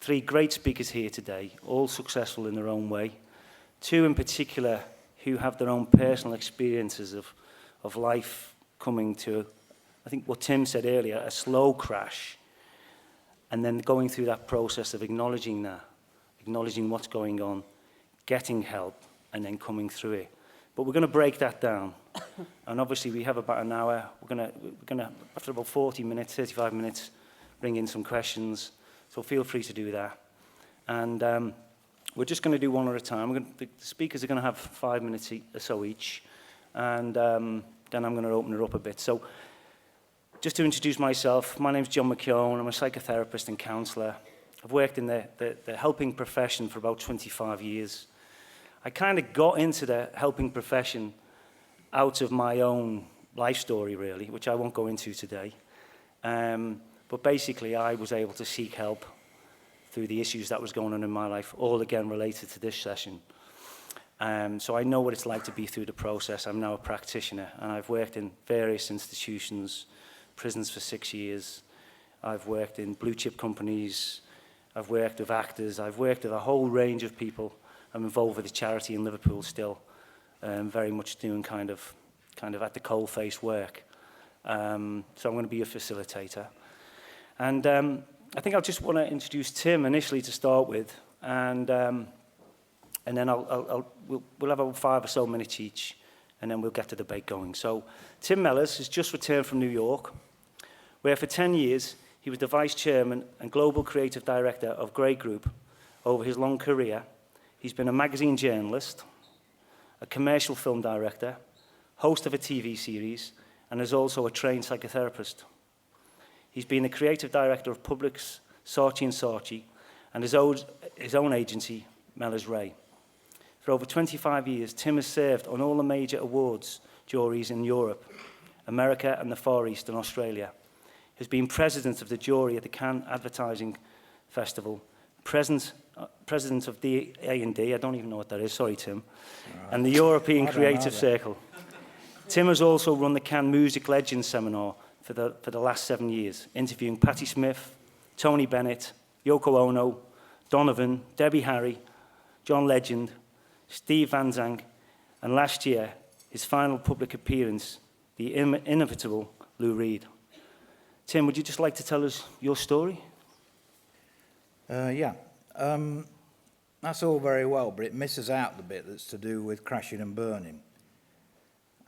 three great speakers here today, all successful in their own way. Two in particular who have their own personal experiences of life coming to, I think what Tim said earlier, a slow crash, and then going through that process of acknowledging that, acknowledging what's going on, getting help, and then coming through it. But we're going to break that down. And obviously we have about an hour. We're going to after about 40 minutes, 35 minutes, bring in some questions. So feel free to do that. And we're just going to do one at a time. The speakers are going to have 5 minutes or so each. And then I'm going to open it up a bit. So just to introduce myself, my name's John McKeown. I'm a psychotherapist and counsellor. I've worked in the helping profession for about 25 years. I kind of got into the helping profession out of my own life story, really, which I won't go into today. But basically, I was able to seek help through the issues that was going on in my life, all again related to this session. So I know what it's like to be through the process. I'm now a practitioner, and I've worked in various institutions, prisons for 6 years. I've worked in blue chip companies. I've worked with actors. I've worked with a whole range of people. I'm involved with a charity in Liverpool still, very much doing kind of at the coalface work. So I'm going to be a facilitator. And I think I'll just want to introduce Tim initially to start with, and then we'll have about 5 or so minutes each, and then we'll get the debate going. So Tim Mellors has just returned from New York, where for 10 years he was the vice chairman and global creative director of Grey Group. Over his long career, he's been a magazine journalist, a commercial film director, host of a TV series, and is also a trained psychotherapist. He's been the creative director of Publix, Saatchi & Saatchi, and his own agency, Mellors Ray. For over 25 years, Tim has served on all the major awards juries in Europe, America, and the Far East and Australia. He's been president of the jury at the Cannes Advertising Festival, president of the A&D, I don't even know what that is, sorry Tim, and the European Creative Circle. Tim has also run the Cannes Music Legends Seminar for the last 7 years, interviewing Patti Smith, Tony Bennett, Yoko Ono, Donovan, Debbie Harry, John Legend, Steve Van Zandt, and last year, his final public appearance, the inimitable Lou Reed. Tim, would you just like to tell us your story? Yeah. That's all very well, but it misses out the bit that's to do with crashing and burning.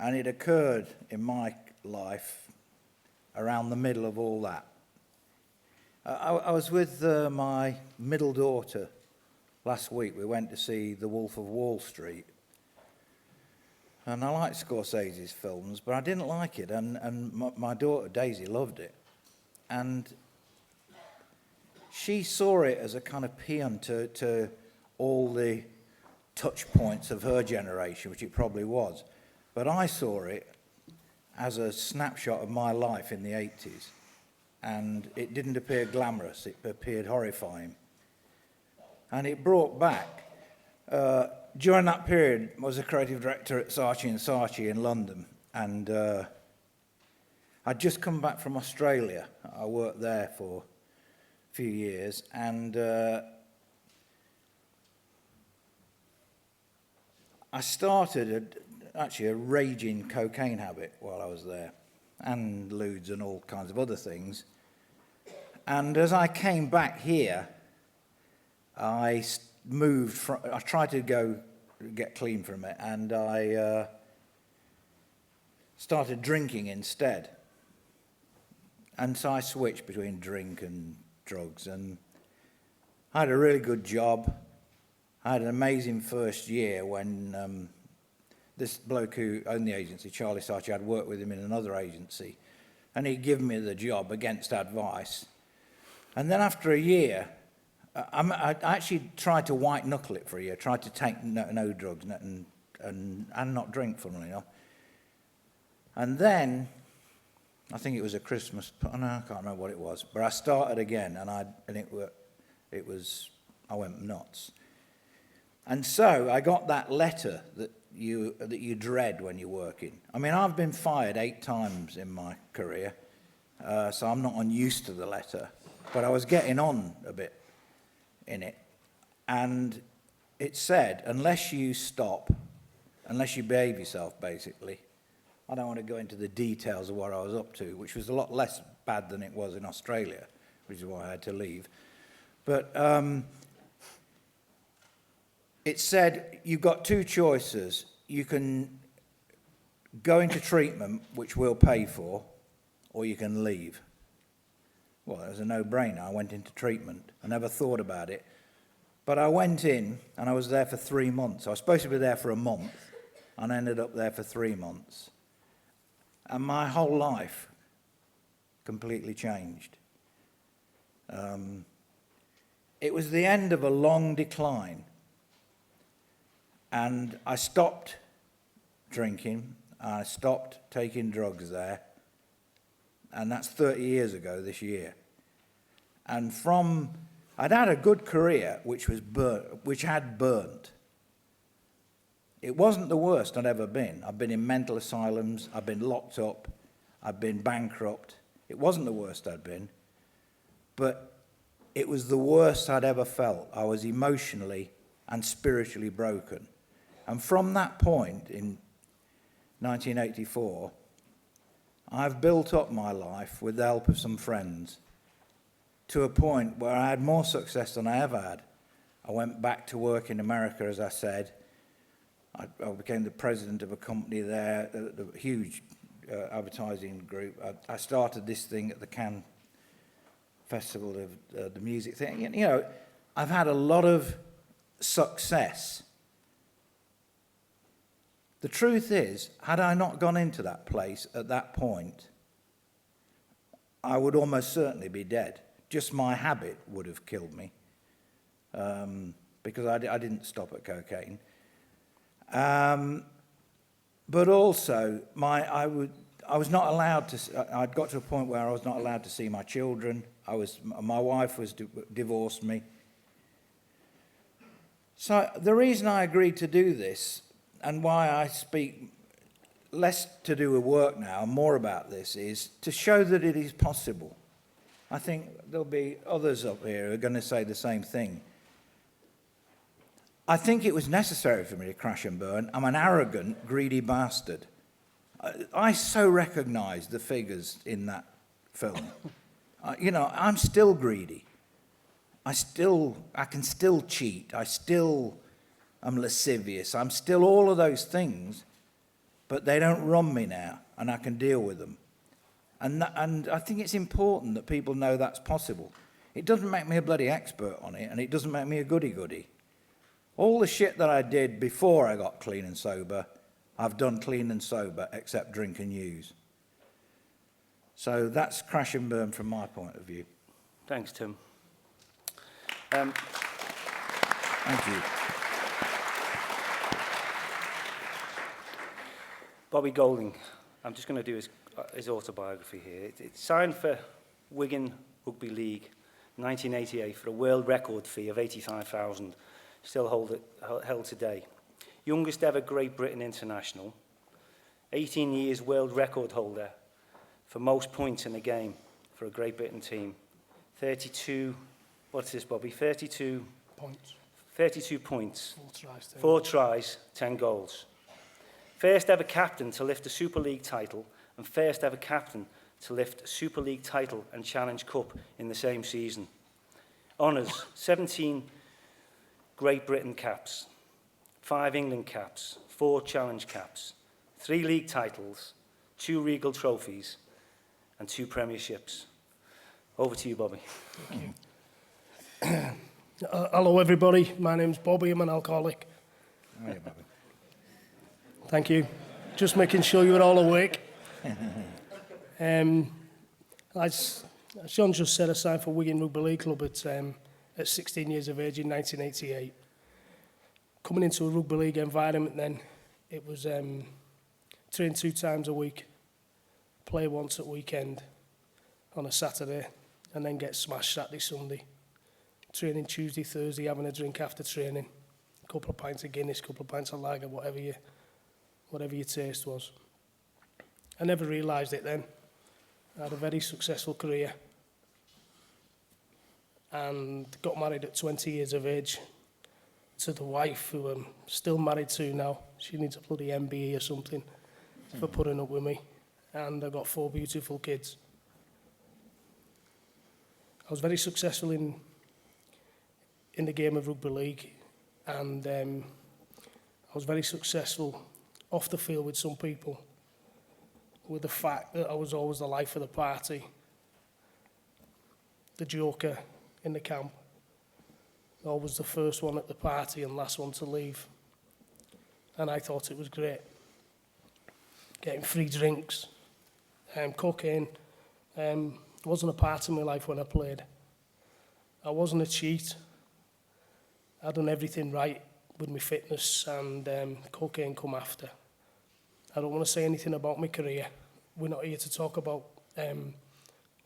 And it occurred in my life around the middle of all that. I was with my middle daughter last week. We went to see The Wolf of Wall Street. And I like Scorsese's films, but I didn't like it. And my daughter, Daisy, loved it. And she saw it as a kind of paean to all the touch points of her generation, which it probably was. But I saw it as a snapshot of my life in the 80s. And it didn't appear glamorous, it appeared horrifying. And it brought back, during that period, I was a creative director at Saatchi & Saatchi in London. And I'd just come back from Australia. I worked there for a few years. And I started actually a raging cocaine habit while I was there, and lewds and all kinds of other things. And as I came back here, I tried to get clean from it, and I started drinking instead. And so I switched between drink and drugs, and I had a really good job. I had an amazing first year when this bloke who owned the agency, Charlie Saatchi, I'd worked with him in another agency, and he'd given me the job against advice. And then after a year, I actually tried to white knuckle it for a year, tried to take no drugs and not drink, funnily enough. And then, I think it was a Christmas, I can't remember what it was, but I started again, and I went nuts. And so I got that letter that you dread when you're working. I mean, I've been fired 8 times in my career, so I'm not unused to the letter, but I was getting on a bit. in it. And it said, unless you stop, unless you behave yourself, basically. I don't want to go into the details of what I was up to, which was a lot less bad than it was in Australia, which is why I had to leave. But it said you've got two choices. You can go into treatment, which we'll pay for, or you can leave. Well, it was a no-brainer. I went into treatment. I never thought about it. But I went in, and I was there for 3 months. I was supposed to be there for a month, and I ended up there for 3 months. And my whole life completely changed. It was the end of a long decline. And I stopped drinking. I stopped taking drugs there. And that's 30 years ago this year. And I'd had a good career which had burnt. It wasn't the worst I'd ever been. I've been in mental asylums, I've been locked up, I've been bankrupt. It wasn't the worst I'd been, but it was the worst I'd ever felt. I was emotionally and spiritually broken. And from that point in 1984, I've built up my life with the help of some friends to a point where I had more success than I ever had. I went back to work in America, as I said. I became the president of a company there, a huge advertising group. I started this thing at the Cannes Festival of the music thing. You know, I've had a lot of success. The truth is, had I not gone into that place at that point, I would almost certainly be dead. Just my habit would have killed me, because I didn't stop at cocaine. But also, I was not allowed to. I'd got to a point where I was not allowed to see my children. My wife was divorced me. So the reason I agreed to do this, and why I speak less to do with work now and more about this, is to show that it is possible. I think there'll be others up here who are going to say the same thing. I think it was necessary for me to crash and burn. I'm an arrogant, greedy bastard. I so recognise the figures in that film. I'm still greedy. I can still cheat. I still am lascivious. I'm still all of those things, but they don't run me now, and I can deal with them. And I think it's important that people know that's possible. It doesn't make me a bloody expert on it, and it doesn't make me a goody-goody. All the shit that I did before I got clean and sober, I've done clean and sober, except drink and use. So that's crash and burn from my point of view. Thanks, Tim. Thank you. Bobbie Goulding. I'm just going to do his autobiography here. It's signed for Wigan Rugby League 1988 for a world record fee of $85,000, still held today. Youngest ever Great Britain international, 18 years world record holder for most points in a game for a Great Britain team. 32, what's this, Bobbie? 32 points. 32 points. 4 tries. 4 tries, 10 goals. First ever captain to lift a Super League title, and first ever captain to lift a Super League title and Challenge Cup in the same season. Honours, 17 Great Britain caps, 5 England caps, 4 Challenge caps, 3 league titles, 2 Regal trophies, and 2 premierships. Over to you, Bobbie. Thank you. Hello, everybody. My name's Bobbie. I'm an alcoholic. How are you, Bobbie? Thank you. Just making sure you're all awake. As John just said, I signed for Wigan Rugby League Club at 16 years of age in 1988. Coming into a rugby league environment then, it was train 2 times a week, play once at weekend on a Saturday, and then get smashed Saturday, Sunday. Training Tuesday, Thursday, having a drink after training, a couple of pints of Guinness, a couple of pints of lager, whatever your taste was. I never realised it then. I had a very successful career. and got married at 20 years of age to the wife who I'm still married to now. She needs a bloody MBE or something for putting up with me. And I've got 4 beautiful kids. I was very successful in the game of rugby league, and I was very successful off the field with some people, with the fact that I was always the life of the party, the joker in the camp, always the first one at the party and last one to leave. And I thought it was great. Getting free drinks, cocaine, wasn't a part of my life when I played. I wasn't a cheat. I'd done everything right with my fitness, and cocaine come after. I don't want to say anything about my career. We're not here to talk about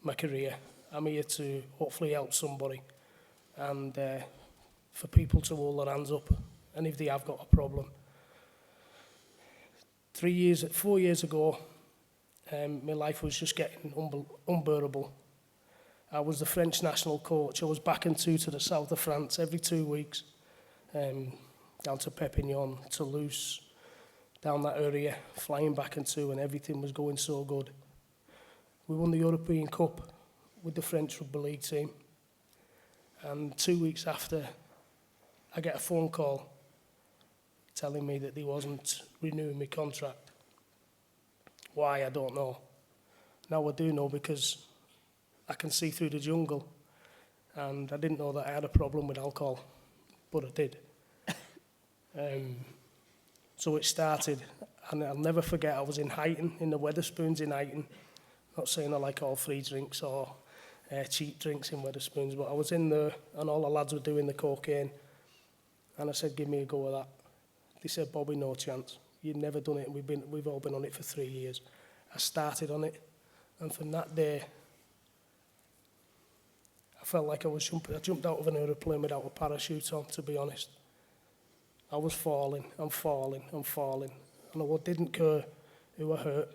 my career. I'm here to hopefully help somebody, and for people to hold their hands up, and if they have got a problem. 4 years ago, my life was just getting unbearable. I was the French national coach. I was back and to the south of France every 2 weeks, down to Perpignan, Toulouse, down that area, flying back and to, and everything was going so good. We won the European Cup with the French Rugby League team, and 2 weeks after, I get a phone call telling me that they wasn't renewing my contract. Why, I don't know. Now I do know, because I can see through the jungle, and I didn't know that I had a problem with alcohol, but I did. So it started, and I'll never forget, I was in Huyton, in the Wetherspoons in Huyton. Not saying I like all free drinks or cheap drinks in Wetherspoons, but I was in there, and all the lads were doing the cocaine, and I said, give me a go of that. They said, Bobbie, no chance. You've never done it, and we've all been on it for 3 years. I started on it, and from that day, I felt like I jumped out of an aeroplane without a parachute on, to be honest. I was falling, and I didn't care who I hurt.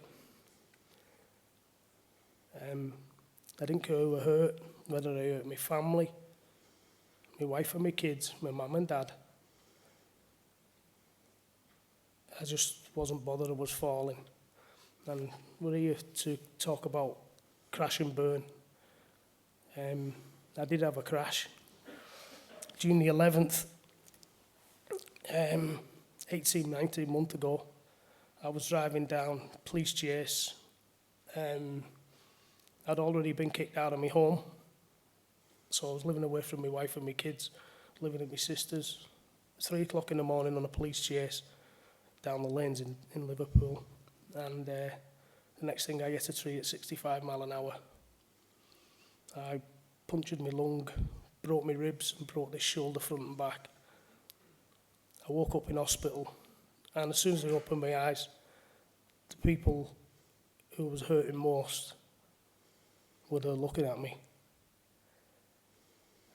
I didn't care who I hurt, whether I hurt my family, my wife and my kids, my mum and dad. I just wasn't bothered, I was falling. And we're here to talk about crash and burn. I did have a crash. June the 11th, 19 months ago, I was driving down police chase. I'd already been kicked out of my home, so I was living away from my wife and my kids, living at my sister's. 3 o'clock in the morning on a police chase down the lanes in Liverpool, and the next thing I get a tree at 65 mile an hour. I punctured my lung, broke my ribs and broke this shoulder front and back. I woke up in hospital, and as soon as I opened my eyes, the people who was hurting most were there looking at me.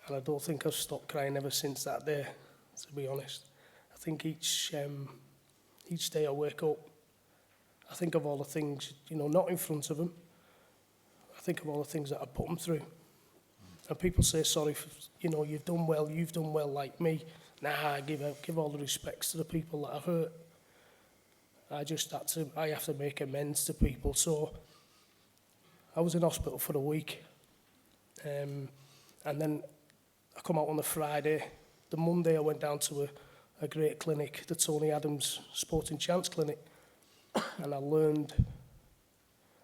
And I don't think I've stopped crying ever since that day, to be honest. I think each day I wake up, I think of all the things, not in front of them. I think of all the things that I put them through. And people say, sorry, you've done well like me. Nah, I give all the respects to the people that I've hurt. I have to make amends to people. So I was in hospital for a week. And then I come out on the Friday. The Monday I went down to a great clinic, the Tony Adams Sporting Chance Clinic. And I learned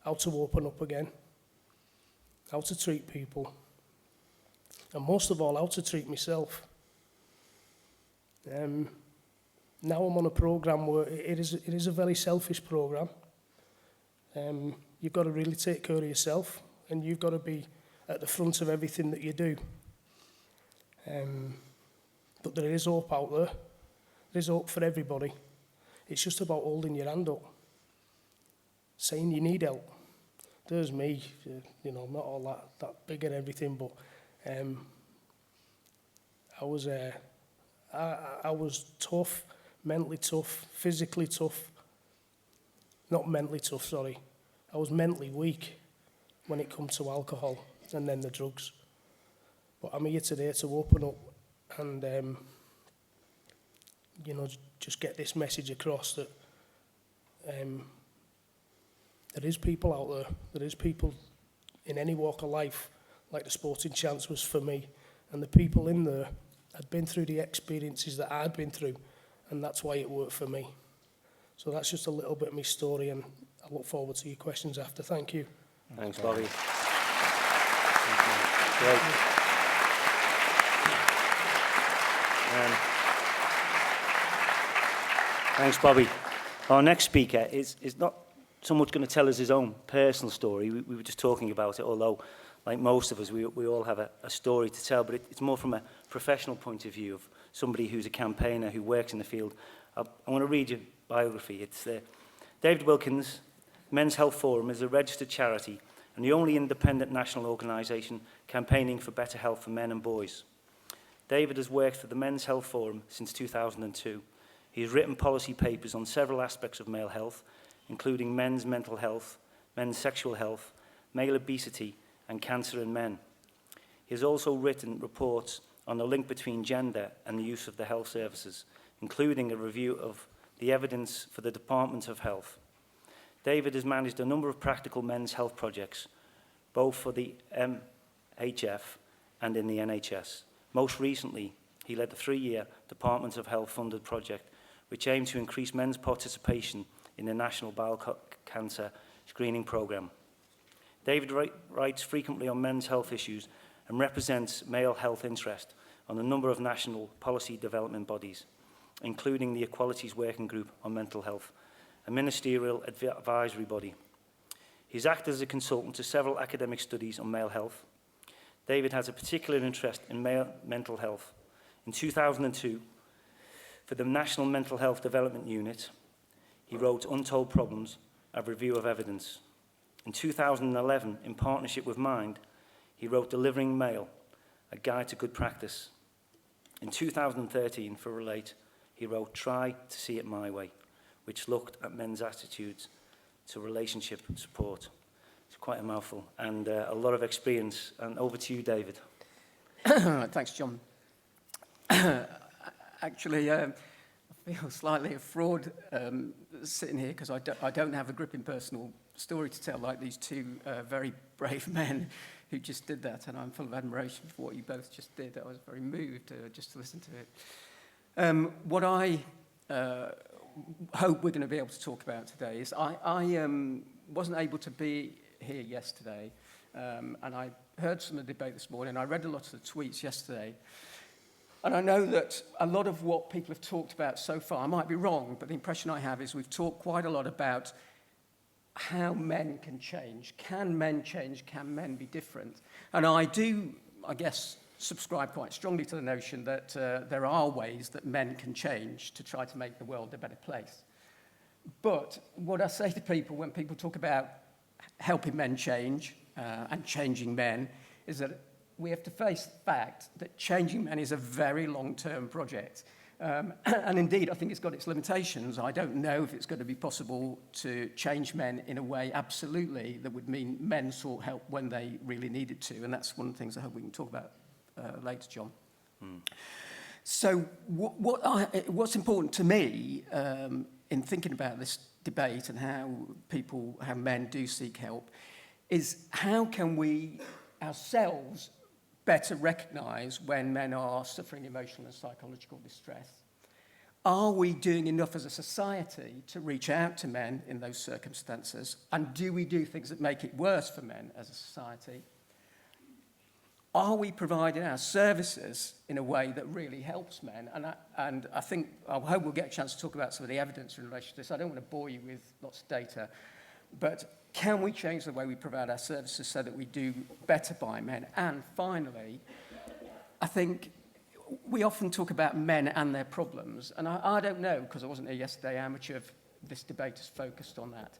how to open up again, how to treat people, and most of all, how to treat myself. Now I'm on a program where it is a very selfish program. You've got to really take care of yourself, and you've got to be at the front of everything that you do. But there is hope out there. There's hope for everybody. It's just about holding your hand up, saying you need help. There's me, I'm not all that big and everything, but I was tough, mentally tough, physically tough. Not mentally tough, sorry. I was mentally weak when it comes to alcohol and then the drugs. But I'm here today to open up and, you know, just get this message across that there is people out there, there is people in any walk of life, like the Sporting Chance was for me, and the people in there had been through the experiences that I'd been through, and that's why it worked for me. So that's just a little bit of my story, and I look forward to your questions after. Thank you. Thanks, Bobbie. Great. Thanks, Bobbie. Our next speaker is not so much going to tell us his own personal story. We were just talking about it, although, like most of us, we all have a story to tell, but it's more from a professional point of view of somebody who's a campaigner, who works in the field. I want to read your biography. It's David Wilkins, Men's Health Forum, is a registered charity and the only independent national organisation campaigning for better health for men and boys. David has worked for the Men's Health Forum since 2002. He has written policy papers on several aspects of male health, including men's mental health, men's sexual health, male obesity, and cancer in men. He has also written reports on the link between gender and the use of the health services, including a review of the evidence for the Department of Health. David has managed a number of practical men's health projects, both for the MHF and in the NHS. Most recently, he led the 3-year Department of Health funded project, which aimed to increase men's participation in the National Bowel Cancer Screening Programme. David writes frequently on men's health issues and represents male health interest on a number of national policy development bodies, including the Equalities Working Group on Mental Health, a ministerial advisory body. He's acted as a consultant to several academic studies on male health. David has a particular interest in male mental health. In 2002, for the National Mental Health Development Unit, he wrote Untold Problems, a review of evidence. In 2011, in partnership with Mind, he wrote Delivering Male, a guide to good practice. In 2013, for Relate, he wrote Try to See It My Way, which looked at men's attitudes to relationship support. It's quite a mouthful and a lot of experience. And over to you, David. Thanks, John. Actually, I feel slightly a fraud sitting here because I don't have a gripping personal story to tell like these two very brave men who just did that, and I'm full of admiration for what you both just did. I was very moved just to listen to it. What I hope we're going to be able to talk about today is I wasn't able to be here yesterday, and I heard some of the debate this morning. I read a lot of the tweets yesterday. And I know that a lot of what people have talked about so far, I might be wrong, but the impression I have is we've talked quite a lot about how men can change. Can men change? Can men be different? And I do, I guess, subscribe quite strongly to the notion that there are ways that men can change to try to make the world a better place. But what I say to people when people talk about helping men change and changing men is that we have to face the fact that changing men is a very long-term project. And indeed, I think it's got its limitations. I don't know if it's going to be possible to change men in a way, absolutely, that would mean men sought help when they really needed to. And that's one of the things I hope we can talk about later, John. So what's important to me in thinking about this debate and how men do seek help is how can we ourselves better recognise when men are suffering emotional and psychological distress? Are we doing enough as a society to reach out to men in those circumstances? And do we do things that make it worse for men as a society? Are we providing our services in a way that really helps men? And I hope we'll get a chance to talk about some of the evidence in relation to this. I don't want to bore you with lots of data, but can we change the way we provide our services so that we do better by men? And finally, I think we often talk about men and their problems. And I don't know, because I wasn't here yesterday, how much of this debate is focused on that.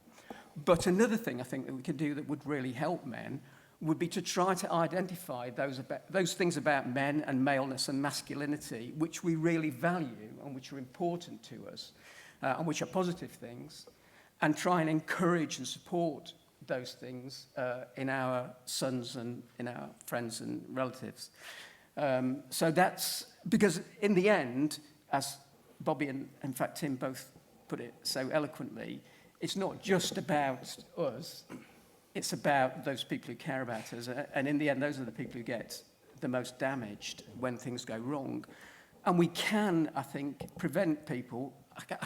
But another thing I think that we could do that would really help men would be to try to identify those things about men and maleness and masculinity which we really value and which are important to us and which are positive things, and try and encourage and support those things in our sons and in our friends and relatives. So that's, because in the end, as Bobbie and, in fact, Tim both put it so eloquently, it's not just about us, it's about those people who care about us. And in the end, those are the people who get the most damaged when things go wrong. And we can, I think, prevent people.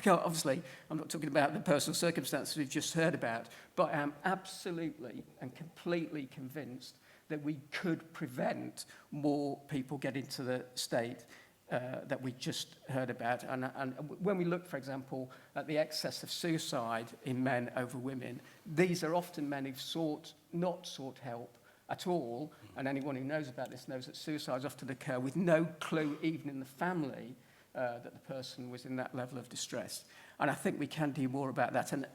Obviously, I'm not talking about the personal circumstances we've just heard about, but I am absolutely and completely convinced that we could prevent more people getting to the state that we just heard about. And when we look, for example, at the excess of suicide in men over women, these are often men who've not sought help at all, and anyone who knows about this knows that suicides often occur with no clue, even in the family, that the person was in that level of distress. And I think we can do more about that, and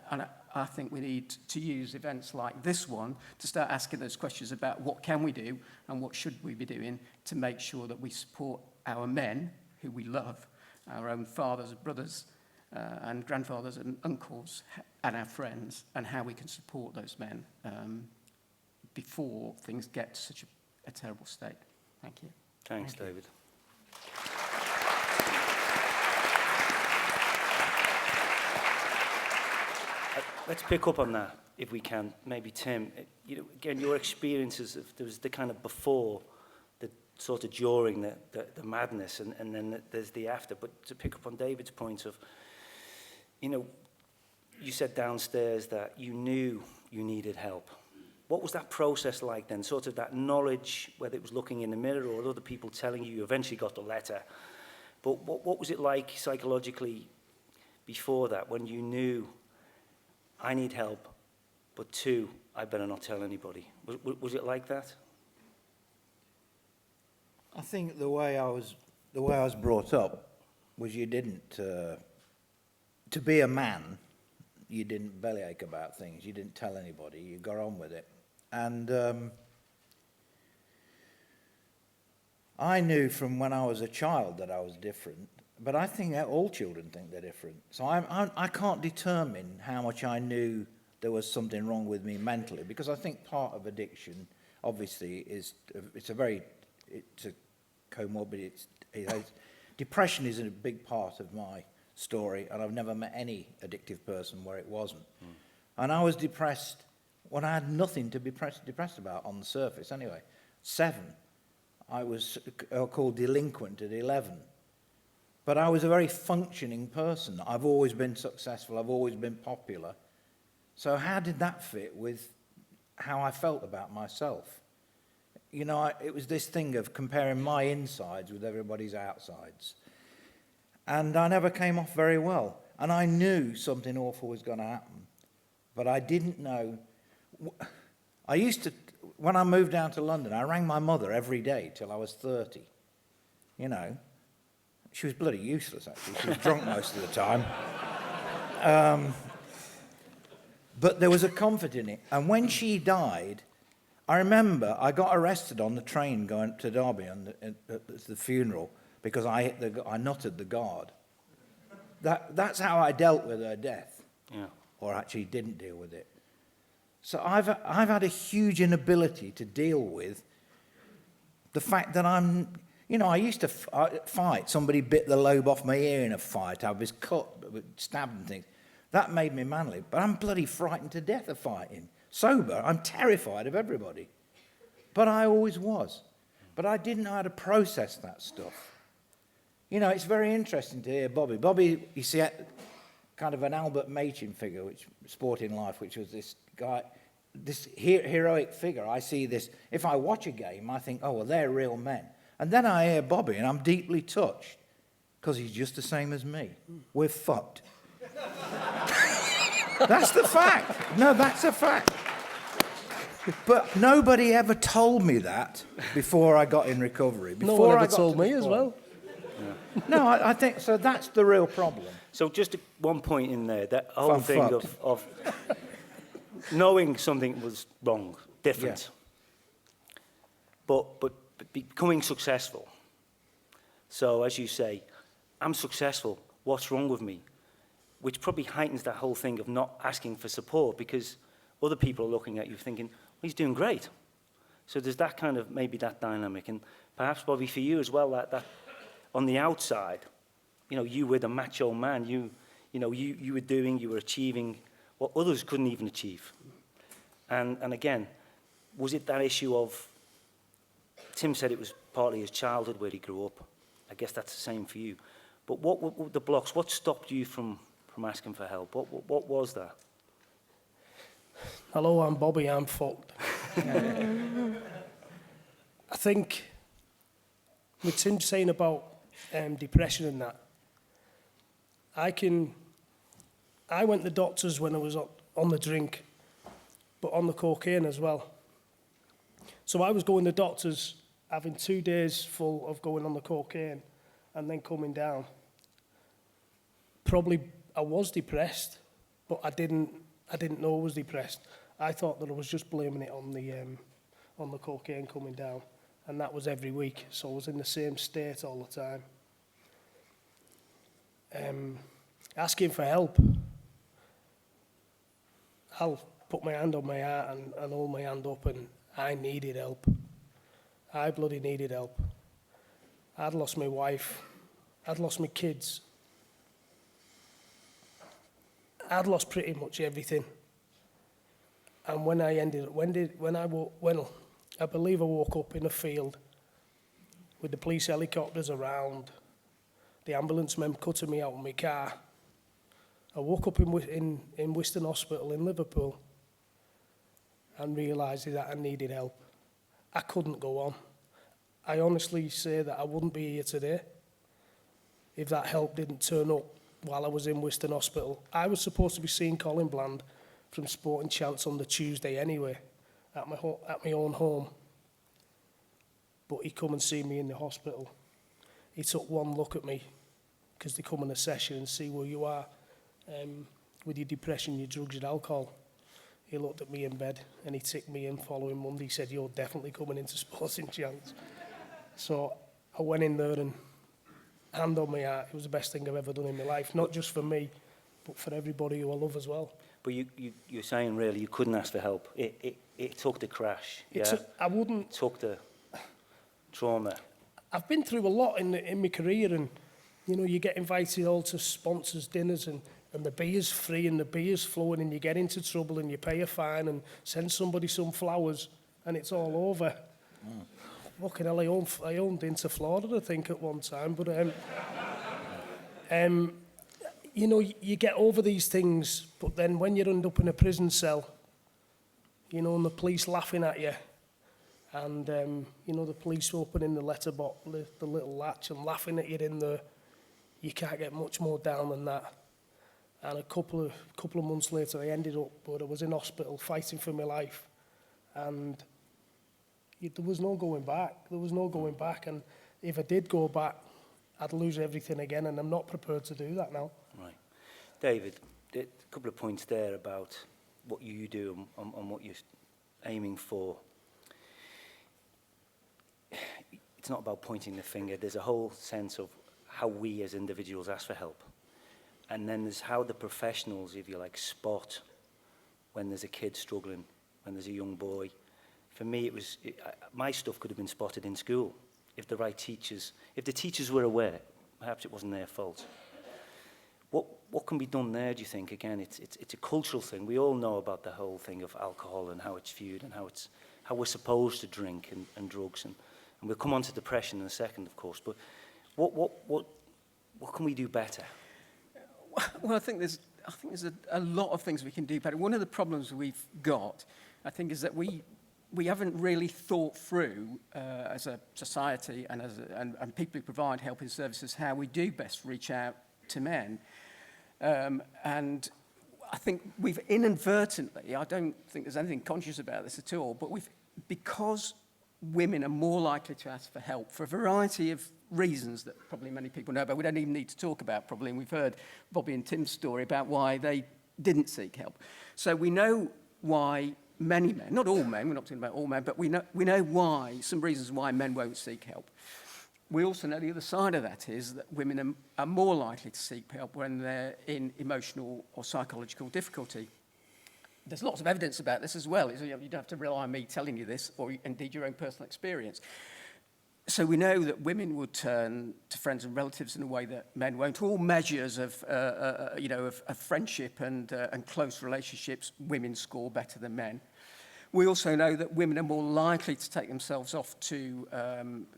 I think we need to use events like this one to start asking those questions about what can we do and what should we be doing to make sure that we support our men, who we love, our own fathers and brothers and grandfathers and uncles, and our friends, and how we can support those men before things get to such a terrible state. Thank you. Thanks, David. Let's pick up on that, if we can. Maybe Tim, again, your experiences of, there was the kind of before, the sort of during, the madness, and then there's the after. But to pick up on David's point of, you said downstairs that you knew you needed help. What was that process like then? Sort of that knowledge, whether it was looking in the mirror or other people telling you eventually got the letter. But what was it like psychologically before that, when you knew, I need help, but two, I better not tell anybody? Was it like that? I think the way I was brought up was you didn't, to be a man, you didn't bellyache about things. You didn't tell anybody. You got on with it. And I knew from when I was a child that I was different, but I think that all children think they're different. So I can't determine how much I knew there was something wrong with me mentally, because I think part of addiction, obviously, is it's a comorbid. Depression is a big part of my story, and I've never met any addictive person where it wasn't. And I was depressed when I had nothing to be depressed about on the surface anyway. 7. I was called delinquent at 11. But I was a very functioning person. I've always been successful. I've always been popular. So how did that fit with how I felt about myself? It was this thing of comparing my insides with everybody's outsides. And I never came off very well. And I knew something awful was going to happen. But I didn't know. I used to, when I moved down to London, I rang my mother every day till I was 30. She was bloody useless, actually. She was drunk most of the time. But there was a comfort in it. And when she died, I remember I got arrested on the train going to Derby at the funeral because I nutted the guard. That's how I dealt with her death. Yeah. Or actually didn't deal with it. So I've had a huge inability to deal with the fact that I used to fight. Somebody bit the lobe off my ear in a fight. I was cut, stabbed and things. That made me manly. But I'm bloody frightened to death of fighting. Sober, I'm terrified of everybody. But I always was. But I didn't know how to process that stuff. It's very interesting to hear Bobbie. Bobbie, you see, kind of an Albert Machin figure, which Sporting Life, which was this guy, this heroic figure. I see this. If I watch a game, I think, oh, well, they're real men. And then I hear Bobbie, and I'm deeply touched, because he's just the same as me. We're fucked. That's the fact. No, that's a fact. But nobody ever told me that before I got in recovery. No one ever told me as well. Yeah. No, I think, so that's the real problem. So just one point in there, that whole thing of knowing something was wrong, different, but becoming successful. So as you say, I'm successful, what's wrong with me? Which probably heightens that whole thing of not asking for support, because other people are looking at you thinking, well, he's doing great. So there's that kind of, maybe that dynamic. And perhaps, Bobbie, for you as well, that on the outside, you know, you were the macho man. You were achieving what others couldn't even achieve. And again, was it that issue of, Tim said it was partly his childhood where he grew up. I guess that's the same for you. But what were the blocks? What stopped you from asking for help? What was that? Hello, I'm Bobbie, I'm fucked. I think with Tim saying about depression and that, I went to the doctors when I was on the drink, but on the cocaine as well. So I was going to the doctors, having 2 days full of going on the cocaine and then coming down. Probably I was depressed, but I didn't know I was depressed. I thought that I was just blaming it on the cocaine coming down, and that was every week. So I was in the same state all the time. Asking for help. I'll put my hand on my heart and hold my hand up, and I needed help. I bloody needed help. I'd lost my wife. I'd lost my kids. I'd lost pretty much everything. And when I believe I woke up in a field with the police helicopters around, the ambulance men cutting me out of my car. I woke up in Wiston Hospital in Liverpool and realised that I needed help. I couldn't go on. I honestly say that I wouldn't be here today if that help didn't turn up while I was in Wiston Hospital. I was supposed to be seeing Colin Bland from Sporting Chance on the Tuesday anyway, at my own home. But he come and see me in the hospital. He took one look at me, because they come in a session and see where you are with your depression, your drugs, your alcohol. He looked at me in bed and he ticked me in following Monday. He said, "You're definitely coming into Sporting Chance." So I went in there and hand on my heart, it was the best thing I've ever done in my life, not just for me, but for everybody who I love as well. But you're saying really you couldn't ask for help. It took the crash. I wouldn't. It took the trauma. I've been through a lot in my career, and you know, you get invited all to sponsors' dinners, and the beer's free and the beer's flowing, and you get into trouble and you pay a fine and send somebody some flowers, and it's all over. Fucking hell, I owned into Florida, I think, at one time, but you know, you get over these things, but then when you end up in a prison cell, you know, and the police laughing at you, and you know, the police opening the letterbox, the little latch, and laughing at you in there, you can't get much more down than that. And a couple of months later, I ended up, but I was in hospital fighting for my life, and there was no going back. There was no going back, and if I did go back, I'd lose everything again, and I'm not prepared to do that now. Right. David, a couple of points there about what you do and what you're aiming for. It's not about pointing the finger. There's a whole sense of how we as individuals ask for help. And then there's how the professionals, if you like, spot when there's a kid struggling, when there's a young boy. For me, my stuff could have been spotted in school if the teachers were aware. Perhaps it wasn't their fault. What can be done there, do you think? Again, it's a cultural thing. We all know about the whole thing of alcohol and how it's viewed and how we're supposed to drink and drugs. And we'll come on to depression in a second, of course. But what can we do better? Well, I think there's a lot of things we can do better. One of the problems we've got, I think, is that we haven't really thought through as a society and people who provide helping services how we do best reach out to men. And I think we've inadvertently, I don't think there's anything conscious about this at all, but because women are more likely to ask for help for a variety of reasons that probably many people know about, we don't even need to talk about probably, and we've heard Bobbie and Tim's story about why they didn't seek help. So we know why many men, not all men, we're not talking about all men, but we know why, some reasons why men won't seek help. We also know the other side of that is that women are more likely to seek help when they're in emotional or psychological difficulty. there's lots of evidence about this as well. You don't have to rely on me telling you this, or indeed your own personal experience. So we know that women would turn to friends and relatives in a way that men won't. All measures of, of friendship and close relationships, women score better than men. We also know that women are more likely to take themselves off to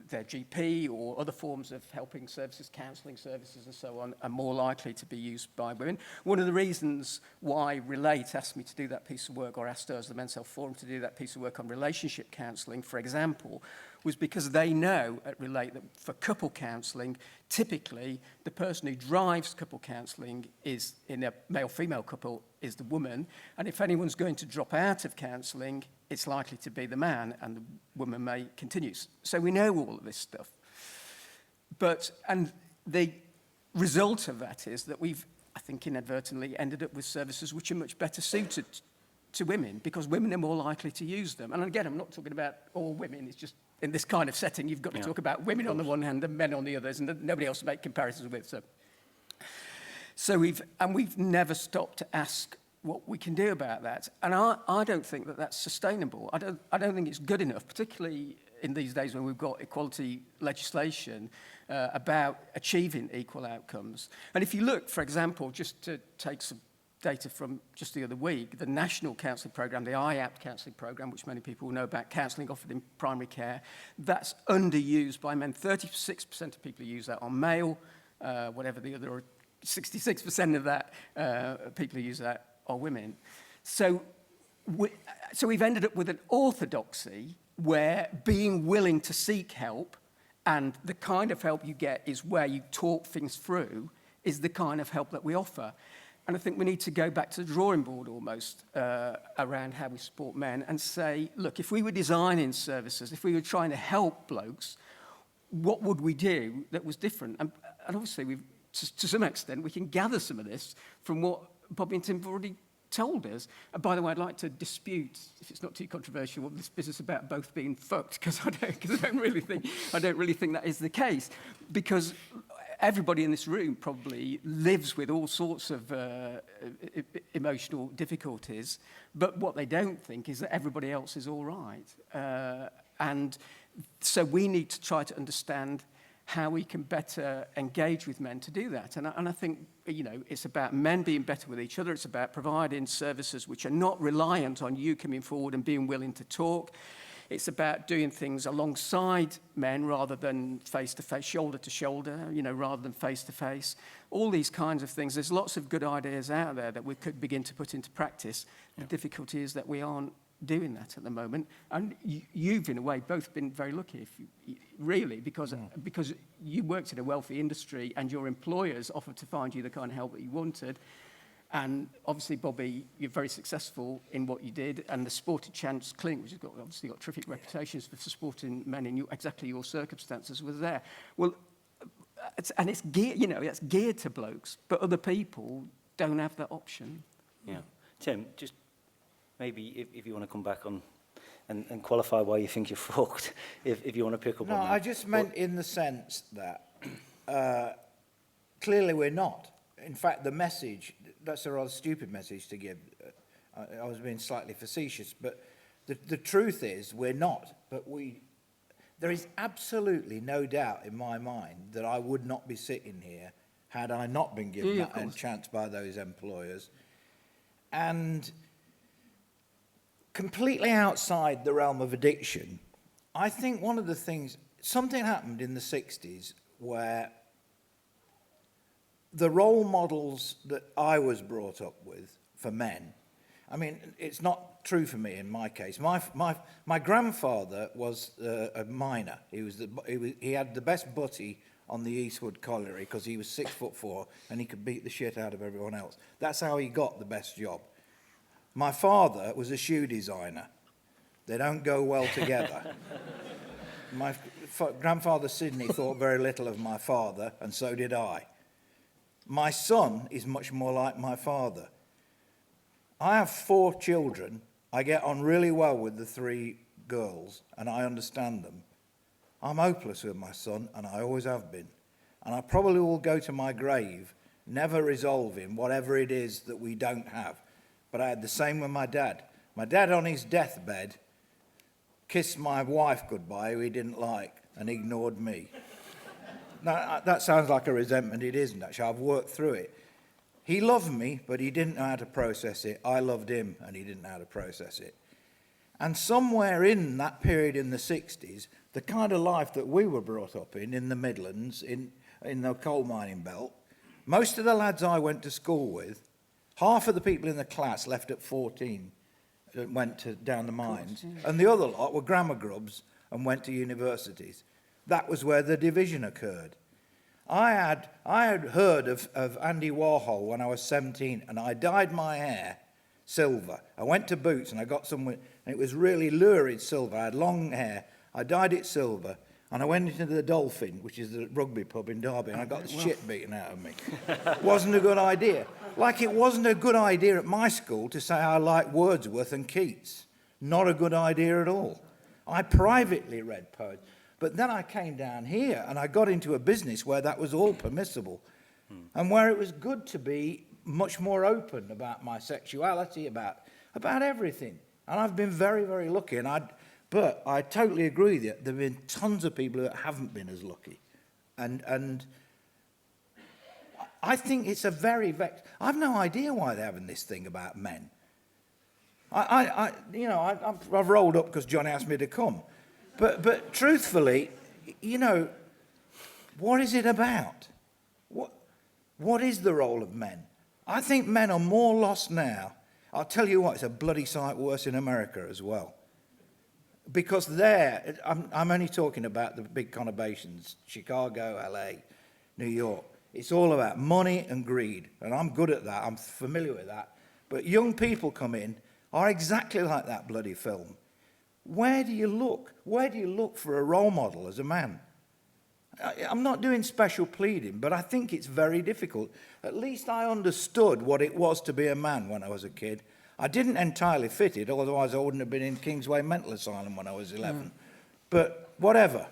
their GP or other forms of helping services, counselling services and so on, are more likely to be used by women. One of the reasons why Relate asked me to do that piece of work, or asked us, the Men's Health Forum, to do that piece of work on relationship counselling, for example, was because they know at Relate that for couple counselling, typically the person who drives couple counselling is, in a male-female couple, is the woman. And if anyone's going to drop out of counselling, it's likely to be the man, and the woman may continue. So we know all of this stuff. And the result of that is that we've, I think inadvertently, ended up with services which are much better suited to women, because women are more likely to use them. And again, I'm not talking about all women, it's just in this kind of setting, you've got to talk about women on the one hand and men on the others, and nobody else to make comparisons with. So we've never stopped to ask what we can do about that. And I don't think that that's sustainable. I don't think it's good enough, particularly in these days when we've got equality legislation about achieving equal outcomes. And if you look, for example, just to take some data from just the other week, the National Counselling Programme, the IAPT Counselling Programme, which many people know about, counselling offered in primary care, that's underused by men. 36% of people who use that are male, whatever the other, 66% of that people who use that are women. So we've ended up with an orthodoxy where being willing to seek help, and the kind of help you get is where you talk things through, is the kind of help that we offer. And I think we need to go back to the drawing board almost around how we support men and say, look, if we were designing services, if we were trying to help blokes, what would we do that was different? And obviously, to some extent, we can gather some of this from what Bobbie and Tim have already told us. And by the way, I'd like to dispute, if it's not too controversial, this business about both being fucked, because I don't really think that is the case. Because everybody in this room probably lives with all sorts of emotional difficulties, but what they don't think is that everybody else is all right. And so we need to try to understand how we can better engage with men to do that. And I think, it's about men being better with each other. It's about providing services which are not reliant on you coming forward and being willing to talk. It's about doing things alongside men rather than face-to-face, shoulder-to-shoulder, rather than face-to-face. All these kinds of things. There's lots of good ideas out there that we could begin to put into practice. The difficulty is that we aren't doing that at the moment. And you've, in a way, both been very lucky, because you worked in a wealthy industry and your employers offered to find you the kind of help that you wanted. And obviously, Bobbie, you're very successful in what you did, and the Sporting Chance Clinic, which has obviously got terrific reputations for supporting men in exactly your circumstances, was there. Well, it's geared to blokes, but other people don't have that option. Yeah, Tim, just maybe if you want to come back on and qualify why you think you're fucked, if you want to pick up on that. No, I just meant in the sense that clearly we're not. In fact, the message, that's a rather stupid message to give. I was being slightly facetious, but the truth is we're not. But there is absolutely no doubt in my mind that I would not be sitting here had I not been given that chance by those employers. And completely outside the realm of addiction, I think one of the things, something happened in the 60s where the role models that I was brought up with for men, I mean, it's not true for me in my case. My grandfather was a miner. He had the best butty on the Eastwood Colliery because he was 6'4" and he could beat the shit out of everyone else. That's how he got the best job. My father was a shoe designer. They don't go well together. My grandfather Sidney thought very little of my father, and so did I. My son is much more like my father. I have 4 children. I get on really well with the 3 girls, and I understand them. I'm hopeless with my son, and I always have been. And I probably will go to my grave never resolving whatever it is that we don't have. but I had the same with my dad. My dad on his deathbed kissed my wife goodbye, who he didn't like, and ignored me. Now, that sounds like a resentment. It isn't, actually. I've worked through it. He loved me, but he didn't know how to process it. I loved him, and he didn't know how to process it. And somewhere in that period in the 60s, the kind of life that we were brought up in the Midlands, in the coal mining belt, most of the lads I went to school with, half of the people in the class left at 14 and went down the mines, and the other lot were grammar grubs and went to universities. That was where the division occurred. I had heard of Andy Warhol when I was 17, and I dyed my hair silver. I went to Boots and I got some, and it was really lurid silver. I had long hair. I dyed it silver, and I went into the Dolphin, which is the rugby pub in Derby, and I got the shit beaten out of me. Wasn't a good idea. Like it wasn't a good idea at my school to say I like Wordsworth and Keats. Not a good idea at all. I privately read poets. But then I came down here and I got into a business where that was all permissible and where it was good to be much more open about my sexuality, about everything. And I've been very, very lucky. But I totally agree with you. There have been tons of people that haven't been as lucky. And I think it's a very I've no idea why they're having this thing about men. I've rolled up because Johnny asked me to come. But truthfully, what is it about? What is the role of men? I think men are more lost now. I'll tell you what, it's a bloody sight worse in America as well. Because there, I'm only talking about the big conurbations, Chicago, LA, New York. It's all about money and greed, and I'm good at that. I'm familiar with that. But young people come in, are exactly like that bloody film. Where do you look? Where do you look for a role model as a man? I'm not doing special pleading, but I think it's very difficult. At least I understood what it was to be a man when I was a kid. I didn't entirely fit it, otherwise I wouldn't have been in Kingsway Mental Asylum when I was 11. But whatever.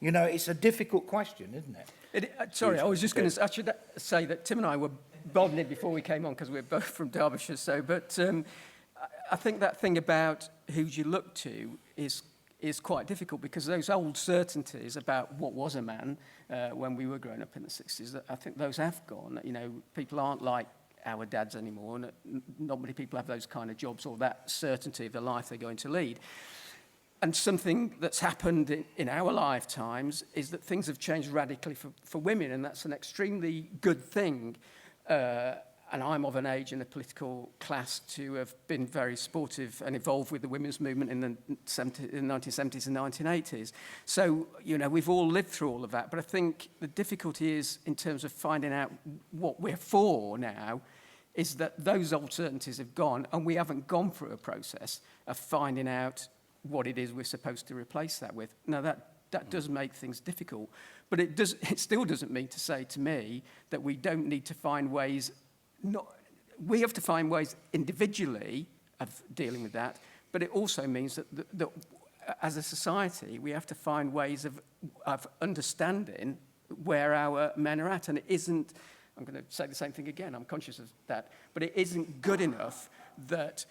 It's a difficult question, isn't it? Sorry, I was just going to actually say that Tim and I were bonding before we came on because we're both from Derbyshire. But I think that thing about who you look to is quite difficult because those old certainties about what was a man when we were growing up in the 60s, I think those have gone. People aren't like our dads anymore, and not many people have those kind of jobs or that certainty of the life they're going to lead. And something that's happened in our lifetimes is that things have changed radically for women, and that's an extremely good thing. And I'm of an age in the political class to have been very supportive and involved with the women's movement in the 1970s and 1980s. So, we've all lived through all of that. But I think the difficulty is, in terms of finding out what we're for now, is that those alternatives have gone, and we haven't gone through a process of finding out what it is we're supposed to replace that with. Now, that does make things difficult. But it still doesn't mean to say to me that we don't need to find ways. We have to find ways individually of dealing with that, but it also means that as a society, we have to find ways of understanding where our men are at. And it isn't, I'm going to say the same thing again, I'm conscious of that, but it isn't good enough that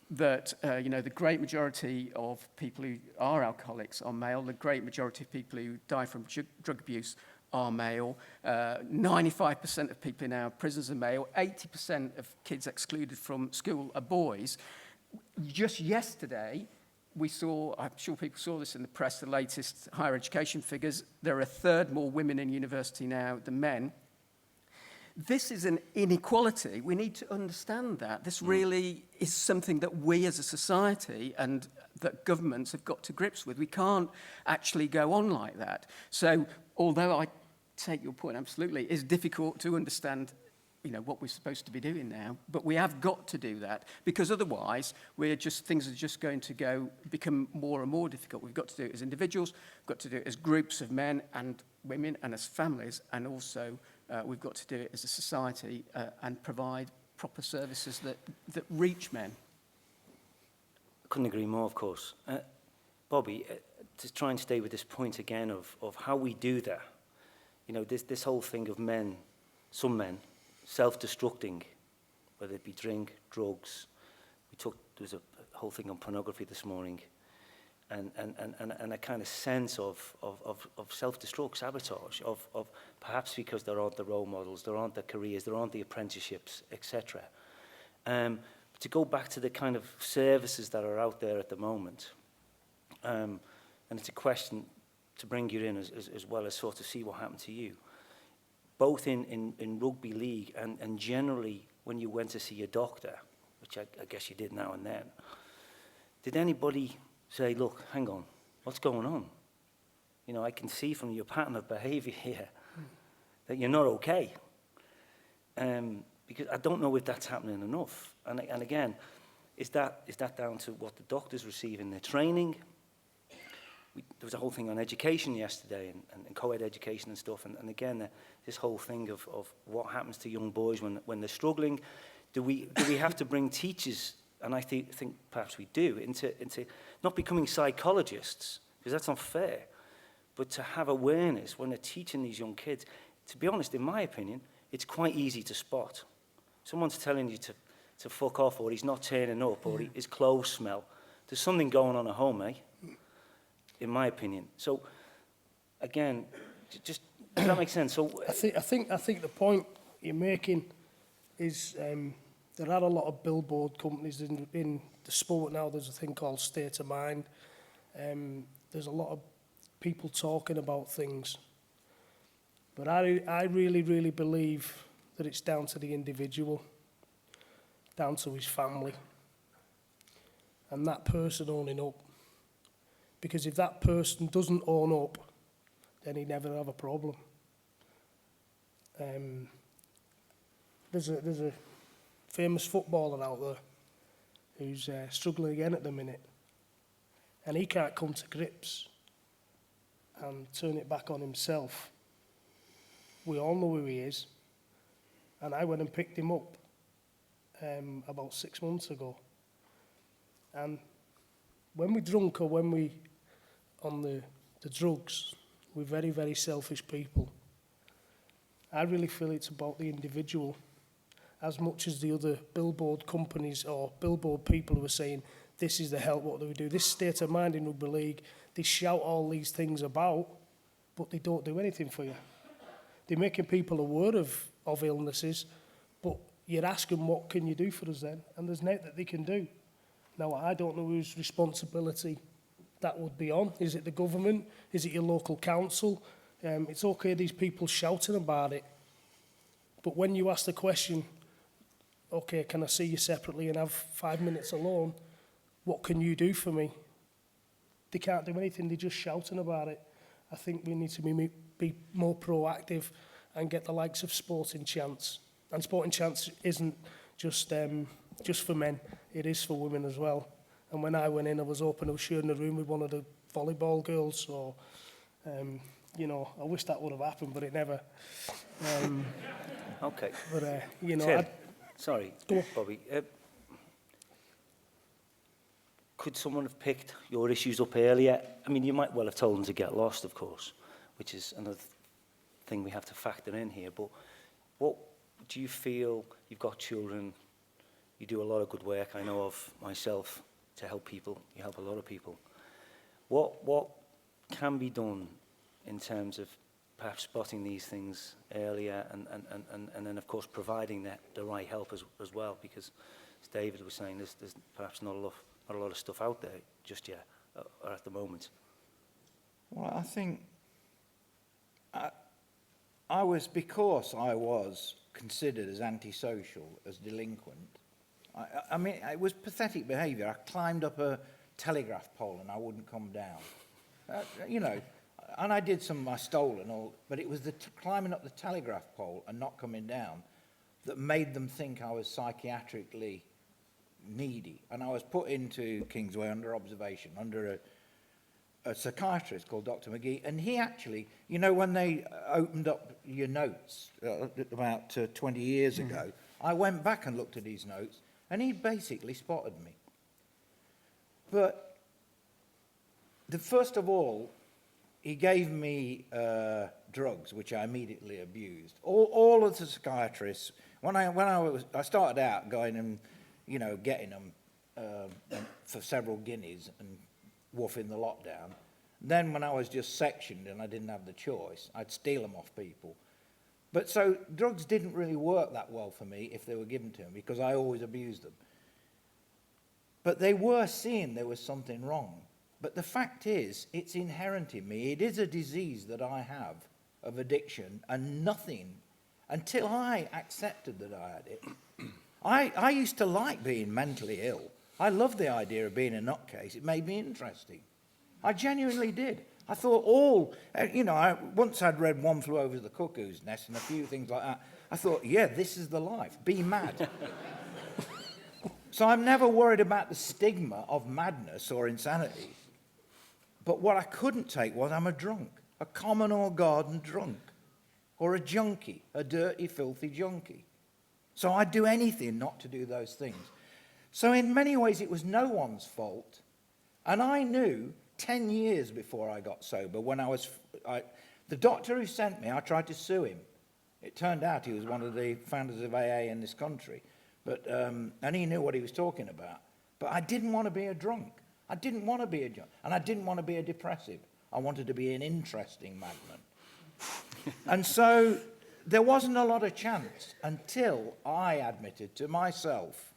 the great majority of people who are alcoholics are male, the great majority of people who die from drug abuse are male, 95% of people in our prisons are male, 80% of kids excluded from school are boys. Just yesterday, we saw, I'm sure people saw this in the press, the latest higher education figures, there are a third more women in university now than men. This is an inequality. We need to understand that. This really is something that we as a society and that governments have got to grips with. We can't actually go on like that. So although I take your point absolutely, it's difficult to understand what we're supposed to be doing now, but we have got to do that because otherwise things are just going to become more and more difficult. We've got to do it as individuals, we've got to do it as groups of men and women and as families, and also we've got to do it as a society and provide proper services that reach men. I couldn't agree more, of course. Bobbie, to try and stay with this point again of how we do that, this whole thing of men, some men, self-destructing whether it be drink, drugs. There was a whole thing on pornography this morning, and a kind of sense of self-destruct, sabotage, of perhaps because there aren't the role models, there aren't the careers, there aren't the apprenticeships, etc. But to go back to the kind of services that are out there at the moment, and it's a question to bring you in as well as sort of see what happened to you, both in rugby league and generally when you went to see a doctor, which I guess you did now and then. Did anybody say, look, hang on, what's going on? You know, I can see from your pattern of behaviour here that you're not okay. Because I don't know if that's happening enough. And again, is that down to what the doctors receive in their training? There was a whole thing on education yesterday and co-ed education and stuff. And again, this whole thing of what happens to young boys when they're struggling. Do we have to bring teachers, and I think perhaps we do, into not becoming psychologists, because that's not fair, but to have awareness when they're teaching these young kids. To be honest, in my opinion, it's quite easy to spot. Someone's telling you to fuck off, or he's not turning up, or his clothes smell. There's something going on at home, eh? In my opinion. So, again, just does that make sense? So I think the point you're making is there are a lot of billboard companies in the sport now. There's a thing called State of Mind. There's a lot of people talking about things. But I really, really believe that it's down to the individual, down to his family, and that person owning up. Because if that person doesn't own up, then he never have a problem. There's a famous footballer out there who's struggling again at the minute, and he can't come to grips and turn it back on himself. We all know who he is, and I went and picked him up about 6 months ago. And when we're drunk or when we on the drugs, we're very, very selfish people. I really feel it's about the individual as much as the other billboard companies or billboard people who are saying, this is the help, what do we do? This State of Mind in rugby league, they shout all these things about, but they don't do anything for you. They're making people aware of illnesses, but you're asking, what can you do for us then? And there's nothing that they can do. Now, I don't know whose responsibility that would be on. Is it the government? Is it your local council? It's okay, these people shouting about it. But when you ask the question, okay, can I see you separately and have 5 minutes alone? What can you do for me? They can't do anything, they're just shouting about it. I think we need to be more proactive and get the likes of Sporting Chance. And Sporting Chance isn't just for men, it is for women as well. And when I went in, I was sharing a room with one of the volleyball girls, so, you know, I wish that would have happened, but it never. okay. But, you know... Tim, sorry, Bobbie. Could someone have picked your issues up earlier? I mean, you might well have told them to get lost, of course, which is another thing we have to factor in here. But what do you feel? You've got children, you do a lot of good work, I know of myself, to help people. You help a lot of people. What can be done in terms of perhaps spotting these things earlier and then, of course, providing the right help as well? Because, as David was saying, there's perhaps not a lot of stuff out there just yet, or at the moment. Well, I think I was considered as antisocial, as delinquent. I mean, it was pathetic behaviour. I climbed up a telegraph pole and I wouldn't come down. You know, and I stole and all, but it was the climbing up the telegraph pole and not coming down that made them think I was psychiatrically needy. And I was put into Kingsway under observation, under a psychiatrist called Dr. McGee. And he actually, you know, when they opened up your notes about 20 years ago, I went back and looked at his notes, and he basically spotted me. But first of all, he gave me drugs, which I immediately abused. All of the psychiatrists, when I started out going and, you know, getting them for several guineas and woofing the lot down. Then when I was just sectioned and I didn't have the choice, I'd steal them off people. But so drugs didn't really work that well for me if they were given to me, because I always abused them. But they were seeing there was something wrong. But the fact is, it's inherent in me. It is a disease that I have of addiction, and nothing, until I accepted that I had it. I used to like being mentally ill. I loved the idea of being a nutcase. It made me interesting. I genuinely did. I thought once I'd read One Flew Over the Cuckoo's Nest and a few things like that, I thought, yeah, this is the life. Be mad. So I'm never worried about the stigma of madness or insanity. But what I couldn't take was I'm a drunk, a common or garden drunk, or a junkie, a dirty, filthy junkie. So I'd do anything not to do those things. So in many ways, it was no one's fault. And I knew 10 years before I got sober, when the doctor who sent me, I tried to sue him. It turned out he was one of the founders of AA in this country. But, and he knew what he was talking about. But I didn't want to be a drunk. I didn't want to be a drunk. And I didn't want to be a depressive. I wanted to be an interesting madman. And so there wasn't a lot of chance until I admitted to myself,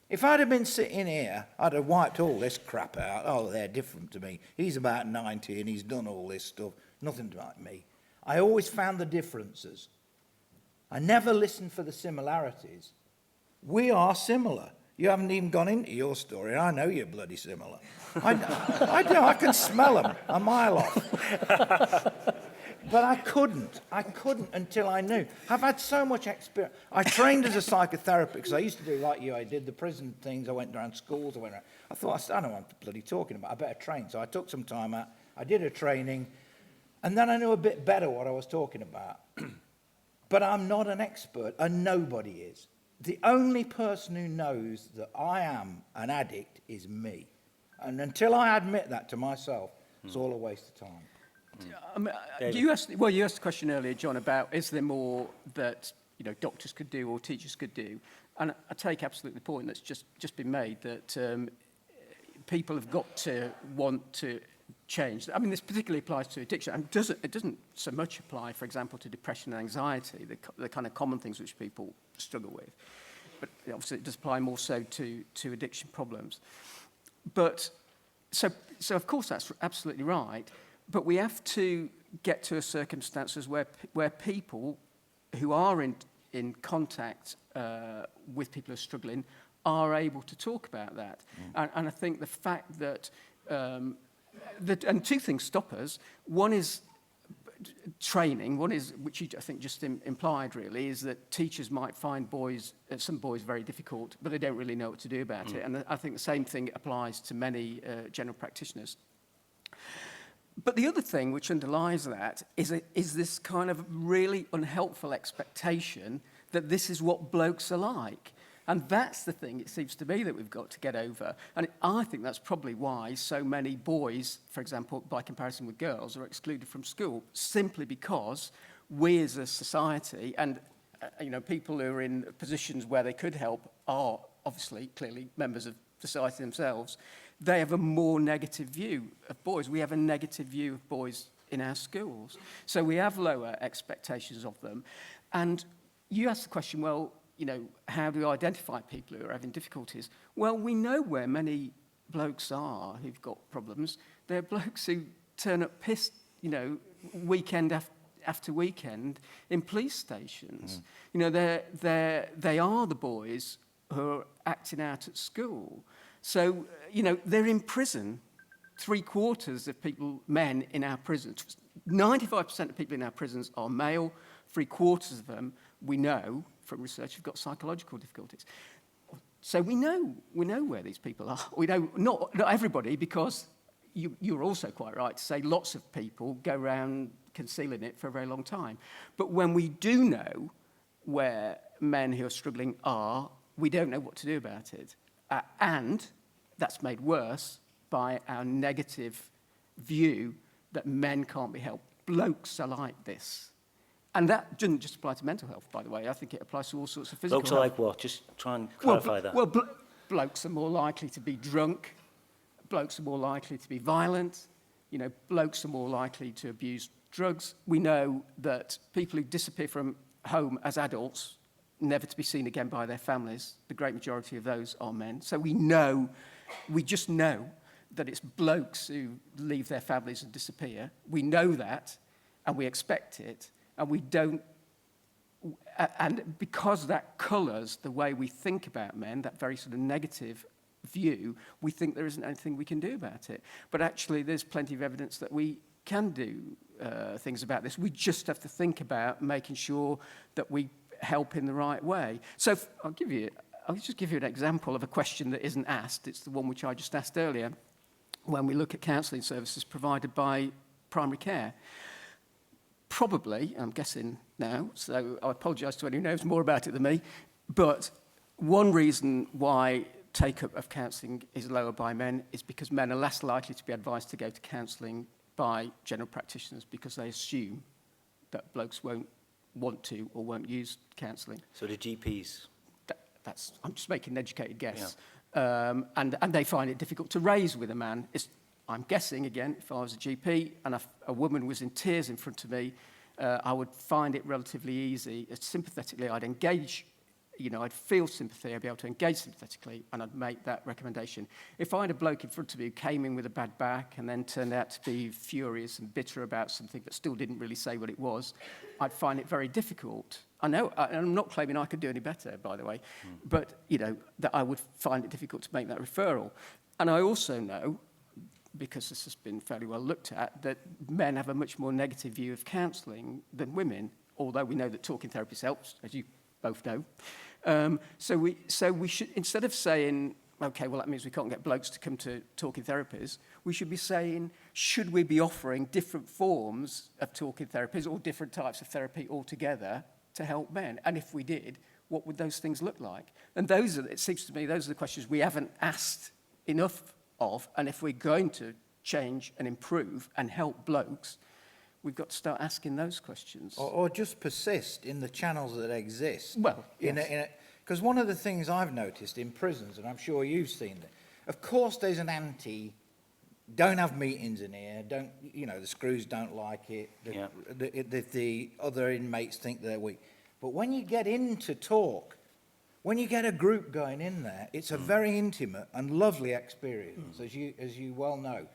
if I'd have been sitting here, I'd have wiped all this crap out. Oh, they're different to me. He's about 90 and he's done all this stuff. Nothing like me. I always found the differences. I never listened for the similarities. We are similar. You haven't even gone into your story. I know you're bloody similar. I do. I can smell them a mile off. But I couldn't until I knew. I've had so much experience. I trained as a psychotherapist because I used to do like you. I did the prison things. I went around schools. I thought, I don't know what I'm bloody talking about. I better train. So I took some time out. I did a training. And then I knew a bit better what I was talking about. But I'm not an expert, and nobody is. The only person who knows that I am an addict is me. And until I admit that to myself, it's all a waste of time. You asked the question earlier, John, about is there more that doctors could do or teachers could do? And I take absolutely the point that's just been made, that people have got to want to change. I mean, this particularly applies to addiction, and it doesn't so much apply, for example, to depression and anxiety, the kind of common things which people struggle with. But obviously, it does apply more so to addiction problems. But so of course that's absolutely right. But we have to get to a circumstances where people who are in contact with people who are struggling are able to talk about that. And I think the fact that and two things stop us. One is training. One is, which you I think just implied really, is that teachers might find some boys very difficult, but they don't really know what to do about it. And I think the same thing applies to many general practitioners. But the other thing which underlies that is this kind of really unhelpful expectation that this is what blokes are like. And that's the thing, it seems to me, that we've got to get over. And I think that's probably why so many boys, for example, by comparison with girls, are excluded from school, simply because we as a society, and people who are in positions where they could help are obviously clearly members of society themselves, they have a more negative view of boys. We have a negative view of boys in our schools. So we have lower expectations of them. And you ask the question, well, how do we identify people who are having difficulties? Well, we know where many blokes are who've got problems. They're blokes who turn up pissed, weekend after weekend in police stations. They are the boys who are acting out at school. So, they're in prison. 3/4 of men in our prisons, 95% of people in our prisons are male. 3/4 of them, we know from research, have got psychological difficulties. So we know where these people are. We know not everybody, because you're also quite right to say lots of people go around concealing it for a very long time. But when we do know where men who are struggling are, we don't know what to do about it. And that's made worse by our negative view that men can't be helped. Blokes are like this. And that doesn't just apply to mental health, by the way. I think it applies to all sorts of physical Blokes health. are like what? Just try and clarify that. Blokes are more likely to be drunk. Blokes are more likely to be violent. You know, blokes are more likely to abuse drugs. We know that people who disappear from home as adults, never to be seen again by their families, the great majority of those are men. So we just know that it's blokes who leave their families and disappear. We know that, and we expect it, and we don't. And because that colours the way we think about men, that very sort of negative view, we think there isn't anything we can do about it. But actually, there's plenty of evidence that we can do things about this. We just have to think about making sure that we help in the right way. So I'll just give you an example of a question that isn't asked. It's the one which I just asked earlier when we look at counselling services provided by primary care. Probably, I'm guessing now, so I apologise to anyone who knows more about it than me, but one reason why take-up of counselling is lower by men is because men are less likely to be advised to go to counselling by general practitioners because they assume that blokes won't want to or won't use counselling. So the GPs? I'm just making an educated guess. Yeah. And they find it difficult to raise with a man. I'm guessing, again, if I was a GP and a woman was in tears in front of me, I would find it relatively easy. Sympathetically, I'd engage, I'd feel sympathy, I'd be able to engage sympathetically, and I'd make that recommendation. If I had a bloke in front of me who came in with a bad back and then turned out to be furious and bitter about something but still didn't really say what it was, I'd find it very difficult. I know, and I'm not claiming I could do any better, by the way, but, that I would find it difficult to make that referral. And I also know, because this has been fairly well looked at, that men have a much more negative view of counselling than women, although we know that talking therapist helps, as you both know. So we should, instead of saying, okay, well, that means we can't get blokes to come to talking therapies, we should be saying, should we be offering different forms of talking therapies or different types of therapy altogether to help men? And if we did, what would those things look like? And it seems to me, those are the questions we haven't asked enough of, and if we're going to change and improve and help blokes, we've got to start asking those questions. Or just persist in the channels that exist. Well, yes. Because one of the things I've noticed in prisons, and I'm sure you've seen it, of course there's an don't have meetings in here, the screws don't like it, the other inmates think they're weak. But when you get into talk, when you get a group going in there, it's a very intimate and lovely experience, as you well know.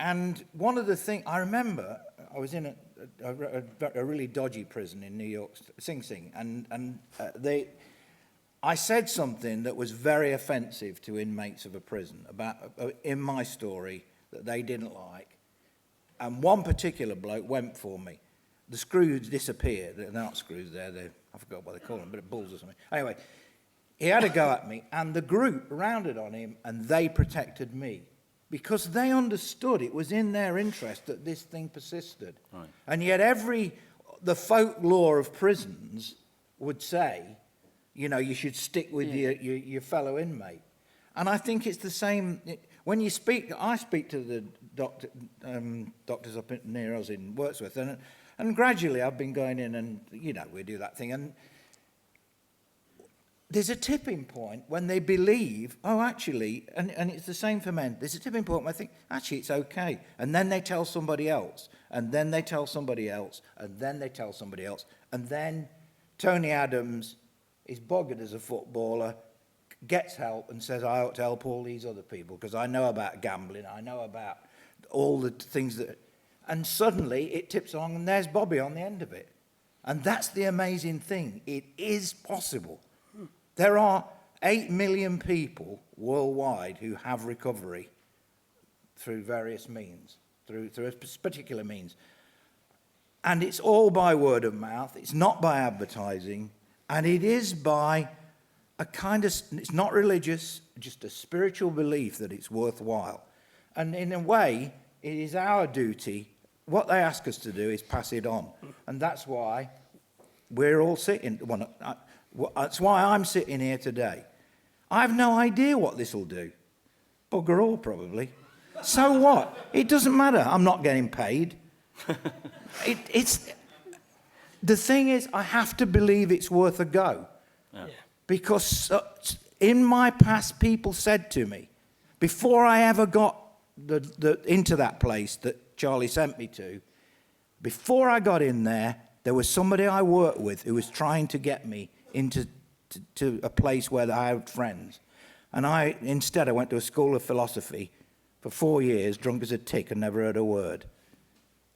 And one of the things, I remember I was in a really dodgy prison in New York, Sing Sing, and I said something that was very offensive to inmates of a prison about in my story that they didn't like. And one particular bloke went for me. The screws disappeared. They're not screws there. I forgot what they call them, but balls or something. Anyway, he had a go at me, and the group rounded on him, and they protected me because they understood it was in their interest that this thing persisted. Right. And yet the folklore of prisons would say, you should stick with your fellow inmate. And I think it's the same when you speak. I speak to the doctors up near us in Wordsworth, and gradually I've been going in and, we do that thing. And there's a tipping point when they believe, actually, and it's the same for men, there's a tipping point when I think, actually, it's okay. And then they tell somebody else, and then they tell somebody else, and then they tell somebody else. And then Tony Adams is boggered as a footballer, gets help and says, I ought to help all these other people because I know about gambling, I know about all the things that... And suddenly it tips along and there's Bobbie on the end of it. And that's the amazing thing. It is possible. There are 8 million people worldwide who have recovery through various means, through a particular means. And it's all by word of mouth. It's not by advertising. And it is by a kind of, it's not religious, just a spiritual belief that it's worthwhile. And in a way, it is our duty. What they ask us to do is pass it on. And that's why we're all sitting, that's why I'm sitting here today. I have no idea what this will do. Bugger all, probably. So what? It doesn't matter. I'm not getting paid. The thing is, I have to believe it's worth a go. Yeah. Because in my past, people said to me, before I ever got into that place that Charlie sent me to, before I got in there, there was somebody I worked with who was trying to get me into to a place where I had friends. And instead I went to a school of philosophy for 4 years, drunk as a tick and never heard a word.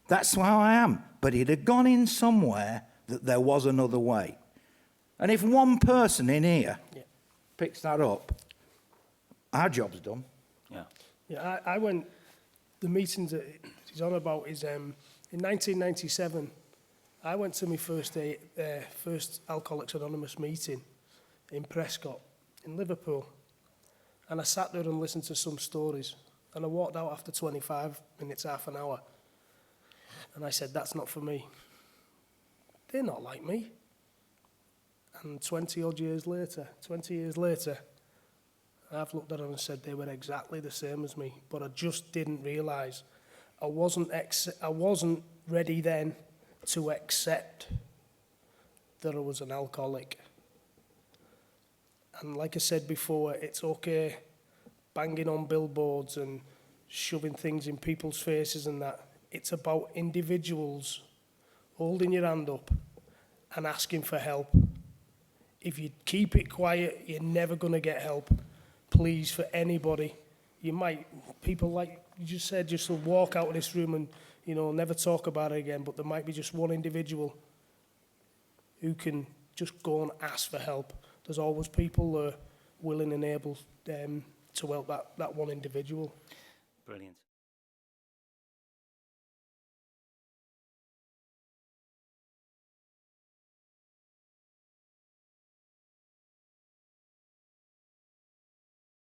That's how I am. But it had gone in somewhere that there was another way. And if one person in here picks that up, our job's done. Yeah. Yeah, I went, the meetings that he's on about is in 1997, I went to my first Alcoholics Anonymous meeting in Prescott, in Liverpool. And I sat there and listened to some stories. And I walked out after 25 minutes, half an hour. And I said, that's not for me. They're not like me. And 20 years later, I've looked at them and said they were exactly the same as me, but I just didn't realise. I wasn't ready then to accept that I was an alcoholic. And like I said before, it's okay banging on billboards and shoving things in people's faces and that. It's about individuals holding your hand up and asking for help. If you keep it quiet, you're never going to get help. Please, for anybody, people like you just said, just will walk out of this room and, never talk about it again, but there might be just one individual who can just go and ask for help. There's always people willing and able to help that one individual. Brilliant.